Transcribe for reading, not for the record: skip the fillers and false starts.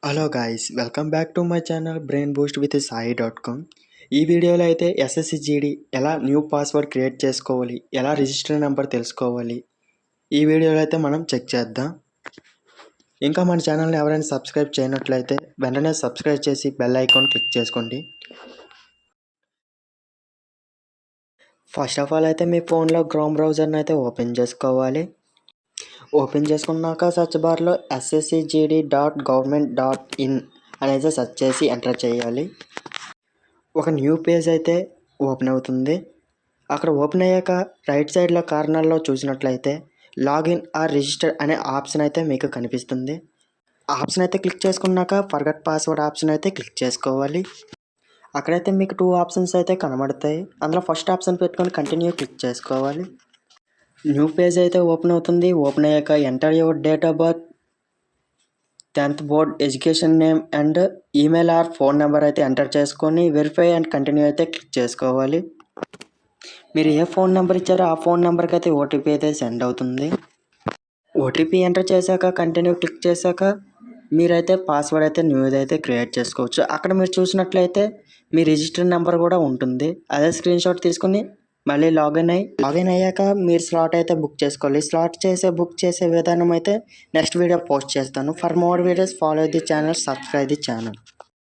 Hello guys, welcome back to my channel brain boost with సాయి.com. ఈ వీడియోలో అయితే ఎస్ఎస్సి జీడీ ఎలా న్యూ పాస్వర్డ్ క్రియేట్ చేసుకోవాలి, ఎలా రిజిస్టర్ నెంబర్ తెలుసుకోవాలి, ఈ వీడియోలో అయితే మనం చెక్ చేద్దాం. ఇంకా మన ఛానల్ని ఎవరైనా సబ్స్క్రైబ్ చేయనట్లయితే వెంటనే సబ్స్క్రైబ్ చేసి బెల్ ఐకాన్ క్లిక్ చేసుకోండి. ఫస్ట్ ఆఫ్ ఆల్ అయితే మీ ఫోన్లో క్రోమ్ బ్రౌజర్ని అయితే ఓపెన్ చేసుకోవాలి. ఓపెన్ చేసుకున్నాక సర్చ్ బార్లో sscgd.government.in అనేది సెర్చ్ చేసి ఎంటర్ చేయాలి. ఒక న్యూ పేజ్ అయితే ఓపెన్ అవుతుంది. అక్కడ ఓపెన్ అయ్యాక రైట్ సైడ్లో కార్నర్లో చూసినట్లయితే లాగిన్ ఆర్ రిజిస్టర్ అనే ఆప్షన్ అయితే మీకు కనిపిస్తుంది. ఆప్షన్ అయితే క్లిక్ చేసుకున్నాక ఫర్గట్ పాస్వర్డ్ ఆప్షన్ అయితే క్లిక్ చేసుకోవాలి. అక్కడైతే మీకు 2 ఆప్షన్స్ అయితే కనబడతాయి. అందులో ఫస్ట్ ఆప్షన్ పెట్టుకొని కంటిన్యూ క్లిక్ చేసుకోవాలి. న్యూ పేజ్ అయితే ఓపెన్ అవుతుంది. ఓపెన్ అయ్యాక enter your date of birth, 10th board, education name and email are phone number అయితే ఎంటర్ చేసుకొని వెరిఫై అండ్ కంటిన్యూ అయితే క్లిక్ చేసుకోవాలి. మీరు ఏ ఫోన్ నెంబర్ ఇచ్చారో ఆ ఫోన్ నెంబర్కి అయితే ఓటీపీ అయితే సెండ్ అవుతుంది. ఓటీపీ ఎంటర్ చేశాక కంటిన్యూ క్లిక్ చేశాక మీరైతే పాస్వర్డ్ అయితే న్యూది అయితే క్రియేట్ చేసుకోవచ్చు. అక్కడ మీరు చూసినట్లయితే మీ రిజిస్టర్ నెంబర్ కూడా ఉంటుంది. అదే స్క్రీన్ షాట్ తీసుకుని మళ్ళీ లాగిన్ అయ్యాక మీరు స్లాట్ అయితే బుక్ చేసుకోవాలి. బుక్ చేసే విధానం అయితే నెక్స్ట్ వీడియో పోస్ట్ చేస్తాను. For more videos follow the channel, subscribe the channel.